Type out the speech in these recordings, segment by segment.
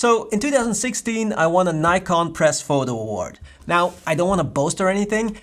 So in 2016, I won a Nikon Press Photo Award. Now, I don't want to boast or anything,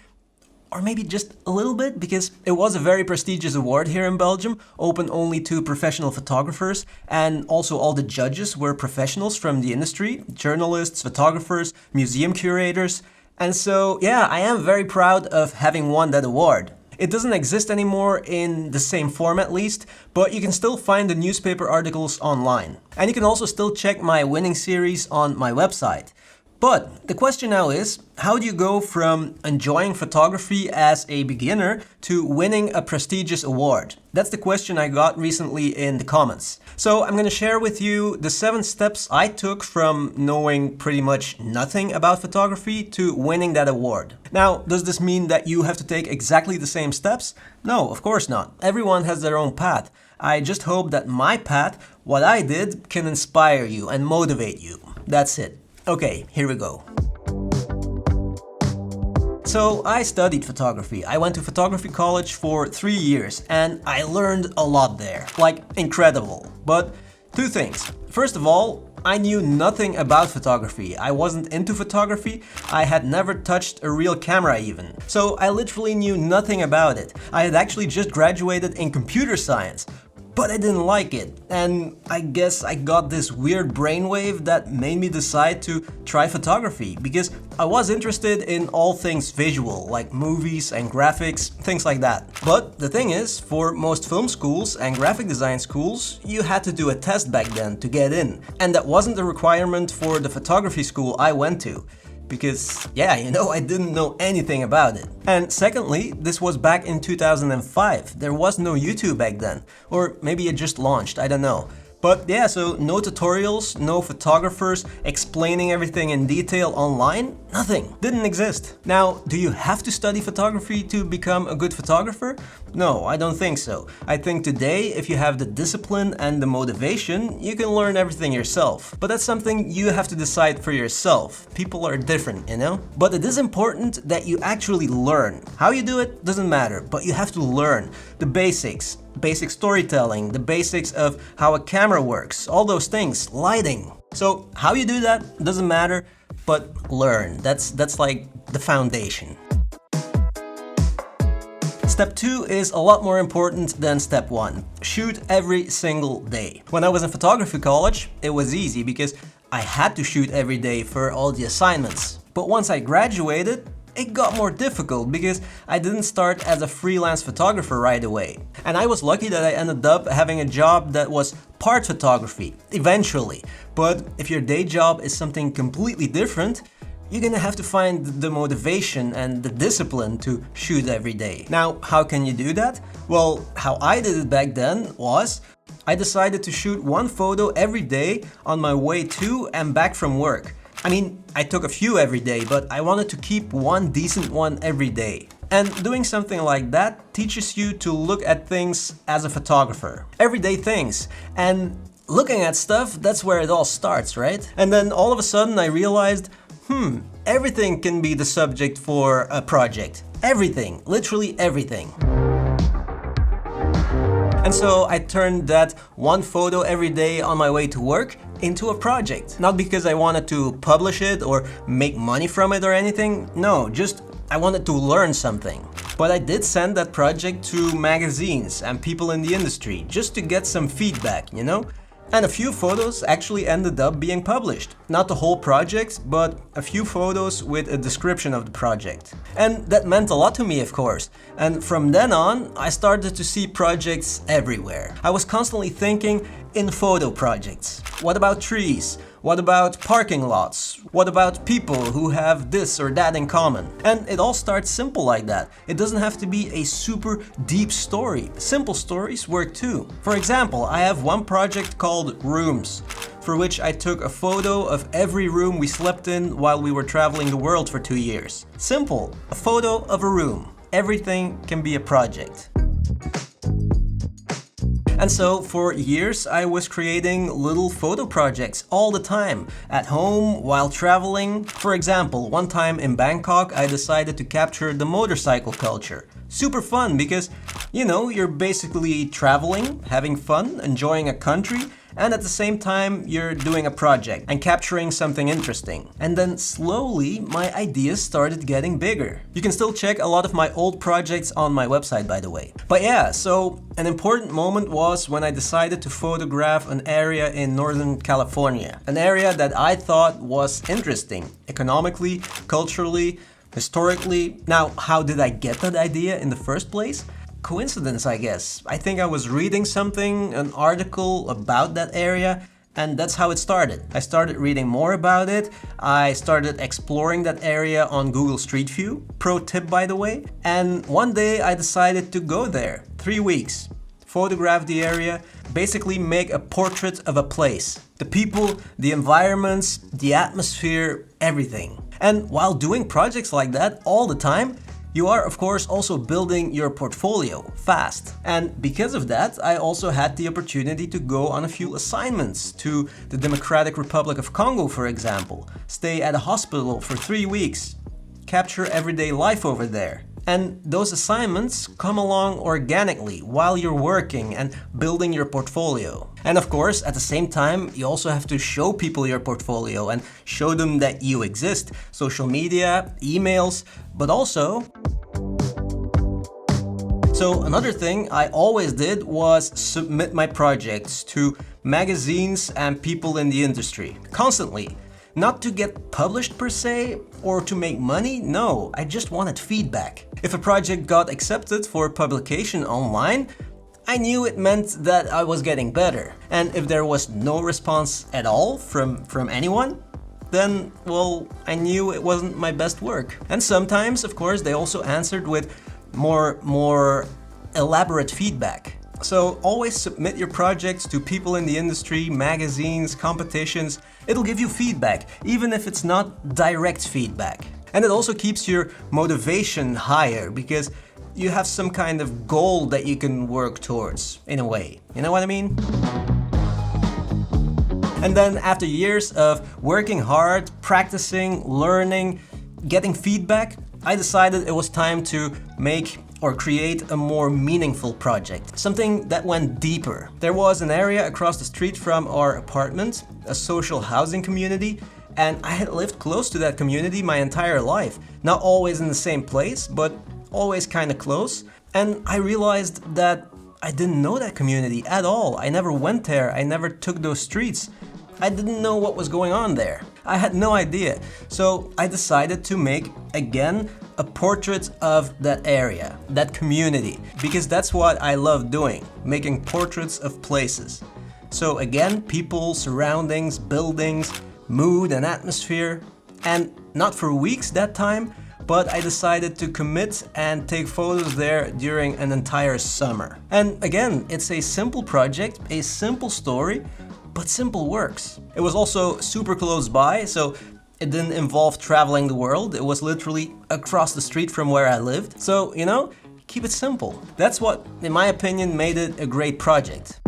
or maybe just a little bit, because it was a very prestigious award here in Belgium, open only to professional photographers, and also all the judges were professionals from the industry, journalists, photographers, museum curators. And so, yeah, I am very proud of having won that award. It doesn't exist anymore in the same form at least, but you can still find the newspaper articles online. And you can also still check my winning series on my website. But the question now is, how do you go from enjoying photography as a beginner to winning a prestigious award? That's the question I got recently in the comments. So I'm going to share with you the 7 steps I took from knowing pretty much nothing about photography to winning that award. Now, does this mean that you have to take exactly the same steps? No, of course not. Everyone has their own path. I just hope that my path, what I did, can inspire you and motivate you. That's it. Okay, here we go. So I studied photography. I went to photography college for 3 years and I learned a lot there. Like, incredible. But 2 things. First of all, I knew nothing about photography. I wasn't into photography. I had never touched a real camera even. So I literally knew nothing about it. I had actually just graduated in computer science. But I didn't like it, and I guess I got this weird brainwave that made me decide to try photography, because I was interested in all things visual, like movies and graphics, things like that. But the thing is, for most film schools and graphic design schools, you had to do a test back then to get in, and that wasn't a requirement for the photography school I went to. Because, yeah, I didn't know anything about it. And secondly, this was back in 2005. There was no YouTube back then. Or maybe it just launched, I don't know. But yeah, so no tutorials, no photographers explaining everything in detail online, nothing. Didn't exist. Now, do you have to study photography to become a good photographer? No, I don't think so. I think today, if you have the discipline and the motivation, you can learn everything yourself. But that's something you have to decide for yourself. People are different, But it is important that you actually learn. How you do it doesn't matter, but you have to learn the basics. Basic storytelling, the basics of how a camera works, all those things, lighting. So how you do that doesn't matter, but learn. That's like the foundation. Step 2 is a lot more important than step 1. Shoot every single day. When I was in photography college, it was easy because I had to shoot every day for all the assignments. But once I graduated, it got more difficult because I didn't start as a freelance photographer right away. And I was lucky that I ended up having a job that was part photography, eventually. But if your day job is something completely different, you're gonna have to find the motivation and the discipline to shoot every day. Now, how can you do that? Well, how I did it back then was I decided to shoot 1 photo every day on my way to and back from work. I mean, I took a few every day, but I wanted to keep 1 decent one every day. And doing something like that teaches you to look at things as a photographer. Everyday things. And looking at stuff, that's where it all starts, right? And then all of a sudden I realized, everything can be the subject for a project. Everything, literally everything. And so I turned that 1 photo every day on my way to work into a project. Not because I wanted to publish it or make money from it or anything. No, just I wanted to learn something. But I did send that project to magazines and people in the industry just to get some feedback, And a few photos actually ended up being published. Not the whole project, but a few photos with a description of the project. And that meant a lot to me, of course. And from then on, I started to see projects everywhere. I was constantly thinking in photo projects. What about trees? What about parking lots? What about people who have this or that in common? And it all starts simple like that. It doesn't have to be a super deep story. Simple stories work too. For example, I have one project called Rooms, for which I took a photo of every room we slept in while we were traveling the world for 2 years. Simple, a photo of a room. Everything can be a project. And so for years I was creating little photo projects all the time, at home, while traveling. For example, one time in Bangkok I decided to capture the motorcycle culture. Super fun because, you're basically traveling, having fun, enjoying a country, and at the same time you're doing a project and capturing something interesting. And then slowly my ideas started getting bigger. You can still check a lot of my old projects on my website, by the way. But yeah, so an important moment was when I decided to photograph an area in Northern California. An area that I thought was interesting, economically, culturally, historically. Now, how did I get that idea in the first place? Coincidence, I guess. I think I was reading something, an article about that area, and that's how it started. I started reading more about it. I started exploring that area on Google Street View. Pro tip, by the way. And one day I decided to go there. 3 weeks. Photograph the area, basically make a portrait of a place. The people, the environments, the atmosphere, everything. And while doing projects like that all the time, you are of course also building your portfolio fast. And because of that, I also had the opportunity to go on a few assignments to the Democratic Republic of Congo, for example. Stay at a hospital for 3 weeks. Capture everyday life over there. And those assignments come along organically while you're working and building your portfolio. And of course, at the same time, you also have to show people your portfolio and show them that you exist. Social media, emails, but also... So another thing I always did was submit my projects to magazines and people in the industry, constantly. Not to get published per se, or to make money, no, I just wanted feedback. If a project got accepted for publication online, I knew it meant that I was getting better. And if there was no response at all from anyone, then, well, I knew it wasn't my best work. And sometimes, of course, they also answered with more elaborate feedback. So always submit your projects to people in the industry, magazines, competitions. It'll give you feedback, even if it's not direct feedback. And it also keeps your motivation higher because you have some kind of goal that you can work towards, in a way. You know what I mean? And then after years of working hard, practicing, learning, getting feedback, I decided it was time to make or create a more meaningful project, something that went deeper. There was an area across the street from our apartment, a social housing community, and I had lived close to that community my entire life. Not always in the same place, but always kind of close. And I realized that I didn't know that community at all. I never went there, I never took those streets. I didn't know what was going on there. I had no idea. So I decided to make, again, a portrait of that area, that community, because that's what I love doing, making portraits of places. So again, people, surroundings, buildings, mood and atmosphere, and not for weeks that time, but I decided to commit and take photos there during an entire summer. And again, it's a simple project, a simple story, but simple works. It was also super close by, so it didn't involve traveling the world. It was literally across the street from where I lived. So, you know, keep it simple. That's what, in my opinion, made it a great project.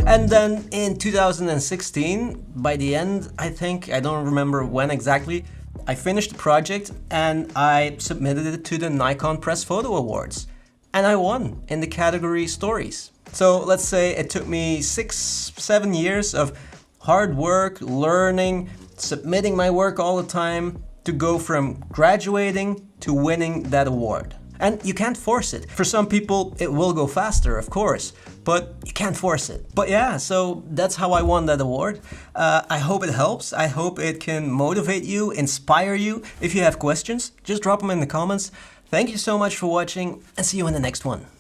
And then in 2016, by the end, I think, I don't remember when exactly, I finished the project and I submitted it to the Nikon Press Photo Awards. And I won in the category Stories. So let's say it took me 6-7 years of hard work, learning, submitting my work all the time to go from graduating to winning that award. And you can't force it. For some people, it will go faster, of course, but you can't force it. But yeah, so that's how I won that award. I hope it helps. I hope it can motivate you, inspire you. If you have questions, just drop them in the comments. Thank you so much for watching and see you in the next one.